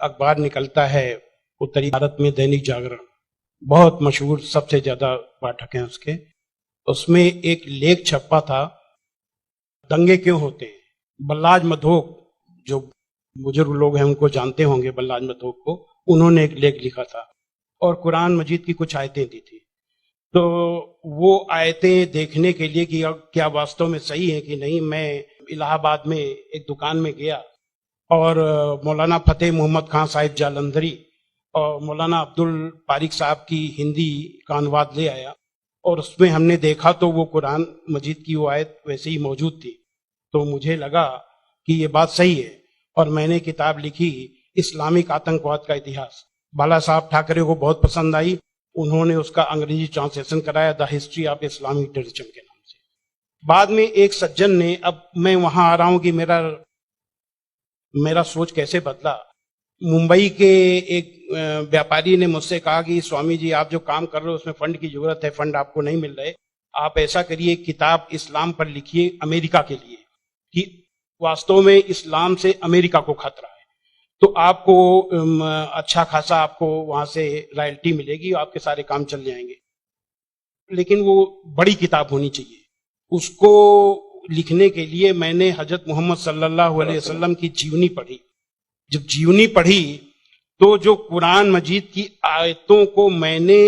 अखबार निकलता है उत्तरी भारत में, दैनिक जागरण, बहुत मशहूर, सबसे ज्यादा पाठक हैं उसके। उसमें एक लेख छपा था, दंगे क्यों होते हैं। बल्लाज मधोक, जो बुजुर्ग लोग हैं उनको जानते होंगे, बल्लाज मधोक को, उन्होंने एक लेख लिखा था और कुरान मजीद की कुछ आयतें दी थी। तो वो आयतें देखने के लिए कि क्या वास्तव में सही है कि नहीं, मैं इलाहाबाद में एक दुकान में गया और मौलाना फतेह मोहम्मद खान साहिब जालंधरी और मौलाना अब्दुल पारिक साहब की हिंदी का अनुवाद ले आया और उसमें हमने देखा तो वो कुरान मजीद की वो आयत वैसे ही मौजूद थी। तो मुझे लगा कि ये बात सही है और मैंने किताब लिखी, इस्लामिक आतंकवाद का इतिहास। बाला साहब ठाकरे को बहुत पसंद आई, उन्होंने उसका अंग्रेजी ट्रांसलेशन कराया, the history of Islamic terrorism के नाम से। बाद में एक सज्जन ने, अब मैं वहां आ रहा हूं कि मेरा सोच कैसे बदला। मुंबई के एक व्यापारी ने मुझसे कहा कि स्वामी जी, आप जो काम कर रहे हो उसमें फंड की जरूरत है, फंड आपको नहीं मिल रहे, आप ऐसा करिए, किताब इस्लाम पर लिखिए अमेरिका के लिए, कि वास्तव में इस्लाम से अमेरिका को खतरा है, तो आपको अच्छा खासा आपको वहां से रॉयल्टी मिलेगी, आपके सारे काम चल जाएंगे। लेकिन वो बड़ी किताब होनी चाहिए। उसको लिखने के लिए मैंने हजरत मोहम्मद सल्लल्लाहु अलैहि वसल्लम की जीवनी पढ़ी। जब जीवनी पढ़ी तो जो कुरान मजीद की आयतों को मैंने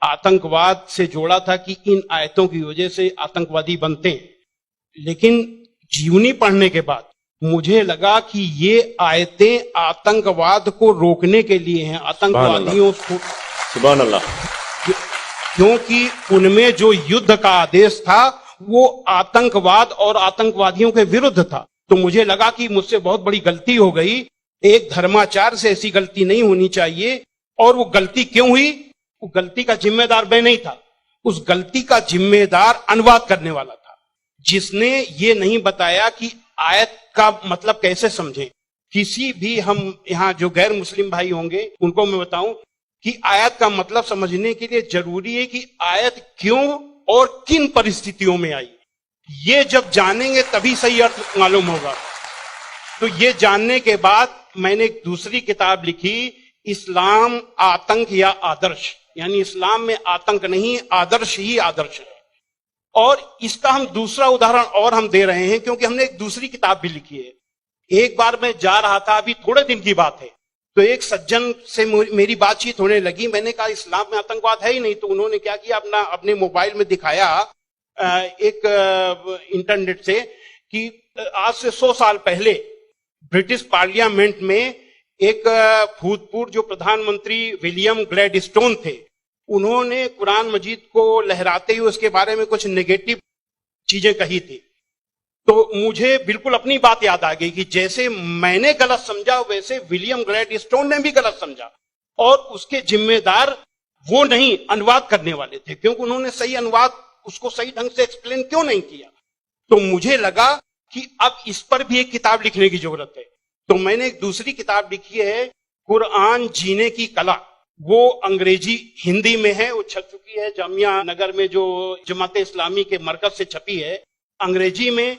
आतंकवाद से जोड़ा था कि इन आयतों की वजह से आतंकवादी बनते हैं, लेकिन जीवनी पढ़ने के बाद मुझे लगा कि ये आयतें आतंकवाद को रोकने के लिए हैं, आतंकवादियों को, सुभान अल्लाह, क्योंकि उनमें जो युद्ध का आदेश था वो आतंकवाद और आतंकवादियों के विरुद्ध था। तो मुझे लगा कि मुझसे बहुत बड़ी गलती हो गई, एक धर्माचार्य से ऐसी गलती नहीं होनी चाहिए। और वो गलती क्यों हुई? वो गलती का जिम्मेदार मैं नहीं था, उस गलती का जिम्मेदार अनुवाद करने वाला था, जिसने ये नहीं बताया कि आयत का मतलब कैसे समझें। किसी भी, हम यहाँ जो गैर मुस्लिम भाई होंगे उनको मैं बताऊं कि आयत का मतलब समझने के लिए जरूरी है कि आयत क्यों और किन परिस्थितियों में आई। ये जब जानेंगे तभी सही अर्थ मालूम होगा। तो ये जानने के बाद मैंने एक दूसरी किताब लिखी, इस्लाम आतंक या आदर्श, यानी इस्लाम में आतंक नहीं, आदर्श ही आदर्श है। और इसका हम दूसरा उदाहरण और हम दे रहे हैं क्योंकि हमने एक दूसरी किताब भी लिखी है। एक बार मैं जा रहा था, अभी थोड़े दिन की बात है, तो एक सज्जन से मेरी बातचीत होने लगी। मैंने कहा इस्लाम में आतंकवाद है ही नहीं। तो उन्होंने क्या किया, अपने मोबाइल में दिखाया एक इंटरनेट से कि आज से 100 साल पहले ब्रिटिश पार्लियामेंट में एक भूतपूर्व जो प्रधानमंत्री विलियम ग्लैडस्टोन थे, उन्होंने कुरान मजीद को लहराते हुए उसके बारे में कुछ नेगेटिव चीजें कही थी। तो मुझे बिल्कुल अपनी बात याद आ गई कि जैसे मैंने गलत समझा वैसे विलियम ग्लैडस्टोन ने भी गलत समझा, और उसके जिम्मेदार वो नहीं, अनुवाद करने वाले थे, क्योंकि उन्होंने सही अनुवाद उसको सही ढंग से एक्सप्लेन क्यों नहीं किया। तो मुझे लगा कि अब इस पर भी एक किताब लिखने की जरूरत है। तो मैंने एक दूसरी किताब लिखी है, कुरान जीने की कला। वो अंग्रेजी हिंदी में है, वो छप चुकी है जामिया नगर में, जो जमात इस्लामी के मरकज से छपी है। अंग्रेजी में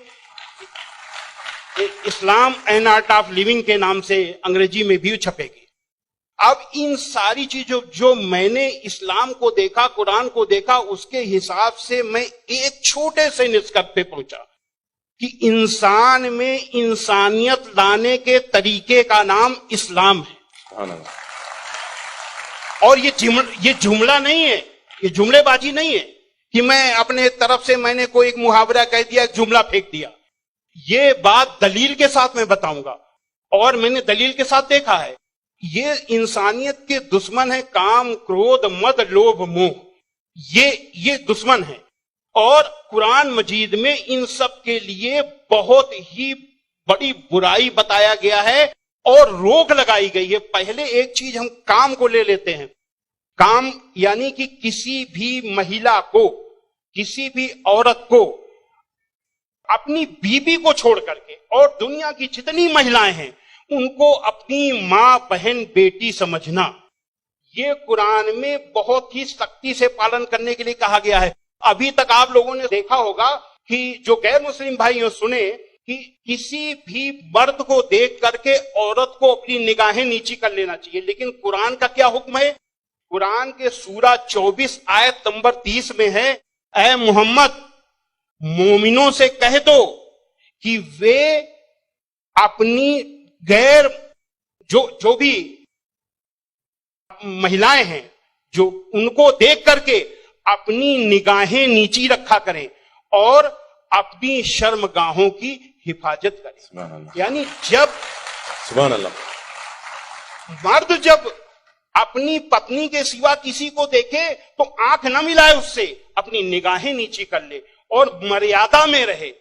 इस्लाम एन आर्ट ऑफ लिविंग के नाम से अंग्रेजी में भी छपेगी। अब इन सारी चीजों जो मैंने इस्लाम को देखा, कुरान को देखा, उसके हिसाब से मैं एक छोटे से निष्कर्ष पे पहुंचा कि इंसान में इंसानियत लाने के तरीके का नाम इस्लाम है। और ये जुमला नहीं है, ये जुमलेबाजी नहीं है कि मैं अपने तरफ से मैंने कोई एक मुहावरा कह दिया, एक जुमला फेंक दिया। ये बात दलील के साथ मैं बताऊंगा, और मैंने दलील के साथ देखा है। ये इंसानियत के दुश्मन है, काम, क्रोध, मद, लोभ, मोह, ये दुश्मन है। और कुरान मजीद में इन सब के लिए बहुत ही बड़ी बुराई बताया गया है और रोक लगाई गई है। पहले एक चीज हम काम को ले लेते हैं। काम यानी कि किसी भी महिला को, किसी भी औरत को अपनी बीबी को छोड़ करके और दुनिया की जितनी महिलाएं हैं उनको अपनी मां, बहन, बेटी समझना, ये कुरान में बहुत ही सख्ती से पालन करने के लिए कहा गया है। अभी तक आप लोगों ने देखा होगा कि जो गैर मुस्लिम भाई सुने कि किसी भी मर्द को देख करके औरत को अपनी निगाहें नीची कर लेना चाहिए। लेकिन कुरान का क्या हुक्म है? कुरान के सूरा 24 आयत नंबर 30 में है, ऐ मोहम्मद मोमिनों से कह दो कि वे अपनी गैर जो भी महिलाएं हैं जो उनको देख करके अपनी निगाहें नीची रखा करें और अपनी शर्मगाहों की हिफाजत करें। यानी जब सुभान अल्लाह, मर्द जब अपनी पत्नी के सिवा किसी को देखे तो आंख न मिलाए उससे, अपनी निगाहें नीची कर ले और मर्यादा में रहे।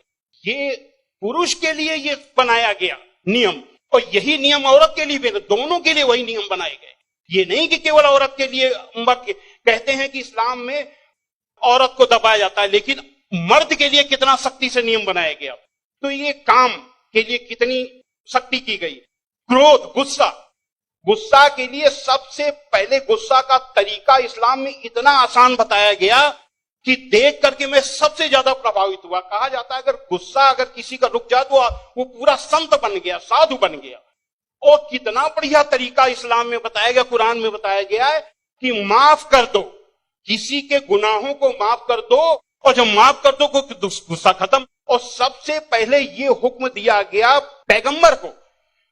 ये पुरुष के लिए ये बनाया गया नियम, और यही नियम औरत के लिए भी, दोनों के लिए वही नियम बनाए गए। ये नहीं कि केवल औरत के लिए। कहते हैं कि इस्लाम में औरत को दबाया जाता है, लेकिन मर्द के लिए कितना सख्ती से नियम बनाया गया। तो ये काम के लिए कितनी सख्ती की गई। क्रोध, गुस्सा के लिए सबसे पहले गुस्सा का तरीका इस्लाम में इतना आसान बताया गया कि देख करके मैं सबसे ज्यादा प्रभावित हुआ। कहा जाता है अगर गुस्सा अगर किसी का रुक जाए तो वो पूरा संत बन गया, साधु बन गया। और कितना बढ़िया तरीका इस्लाम में बताया गया, कुरान में बताया गया है कि माफ कर दो, किसी के गुनाहों को माफ कर दो, और जब माफ कर दो गुस्सा खत्म। और सबसे पहले ये हुक्म दिया गया पैगंबर को।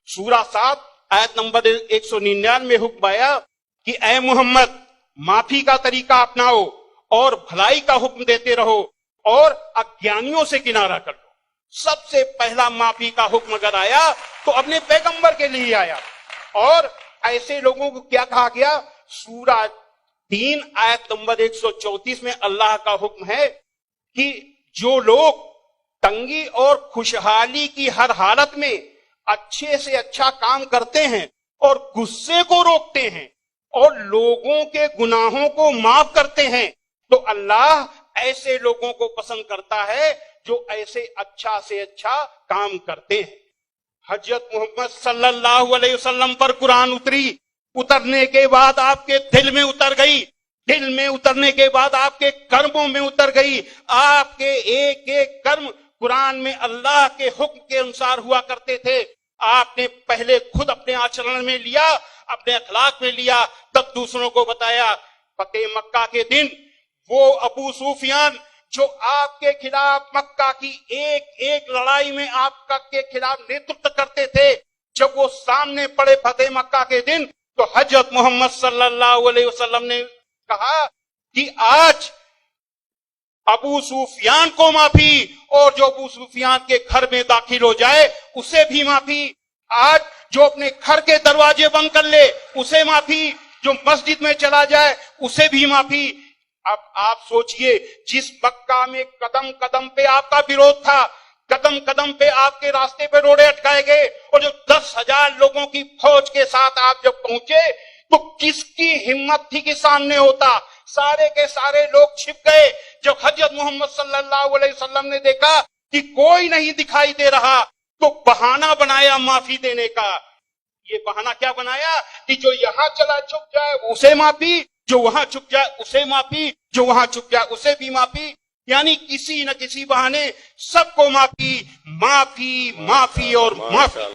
सूरा 7 आयत नंबर 199 में हुक्म आया कि ऐ मोहम्मद माफी का तरीका अपनाओ और भलाई का हुक्म देते रहो और अज्ञानियों से किनारा कर लो। सबसे पहला माफी का हुक्म अगर आया तो अपने पैगंबर के लिए आया। और ऐसे लोगों को क्या कहा गया? सूरा 3 आयत नंबर 134 में अल्लाह का हुक्म है कि जो लोग तंगी और खुशहाली की हर हालत में अच्छे से अच्छा काम करते हैं और गुस्से को रोकते हैं और लोगों के गुनाहों को माफ करते हैं, तो अल्लाह ऐसे लोगों को पसंद करता है जो ऐसे अच्छा से अच्छा काम करते हैं। हजरत मोहम्मद सल्लल्लाहु अलैहि वसल्लम पर कुरान उतरने के बाद आपके दिल में उतर गई, दिल में उतरने के बाद आपके कर्मों में उतर गई। आपके एक एक कर्म कुरान में अल्लाह के हुक्म के अनुसार हुआ करते थे। आपने पहले खुद अपने आचरण में लिया, अपने अखलाक में लिया, तब दूसरों को बताया। फतेह मक्का के दिन वो अबू सुफियान जो आपके खिलाफ मक्का की एक एक लड़ाई में आपका के खिलाफ नेतृत्व करते थे, जब वो सामने पड़े फतेह मक्का के दिन, तो हजरत मोहम्मद सल्लल्लाहु अलैहि वसल्लम ने कहा कि आज अबू सुफियान को माफी, और जो अबू सुफियान के घर में दाखिल हो जाए उसे भी माफी। आज जो अपने घर के दरवाजे बंद कर ले उसे माफी, जो मस्जिद में चला जाए उसे भी माफी। अब आप सोचिए, जिस मक्का में कदम कदम पे आपका विरोध था, कदम कदम पे आपके रास्ते पे रोड़े अटकाए गए, और जो 10,000 लोगों की फौज के साथ आप जब पहुंचे तो किसकी हिम्मत थी कि सामने होता? सारे के सारे लोग छिप गए। जब हजरत मोहम्मद सल्लल्लाहु अलैहि वसल्लम ने देखा कि कोई नहीं दिखाई दे रहा, तो बहाना बनाया माफी देने का। ये बहाना क्या बनाया कि जो यहां चला छुप जाए उसे माफी, जो वहां छुप जाए उसे माफी, जो वहां छुप जाए उसे भी माफी। यानी किसी न किसी बहाने सबको माफी, माफी, माफी और माफी।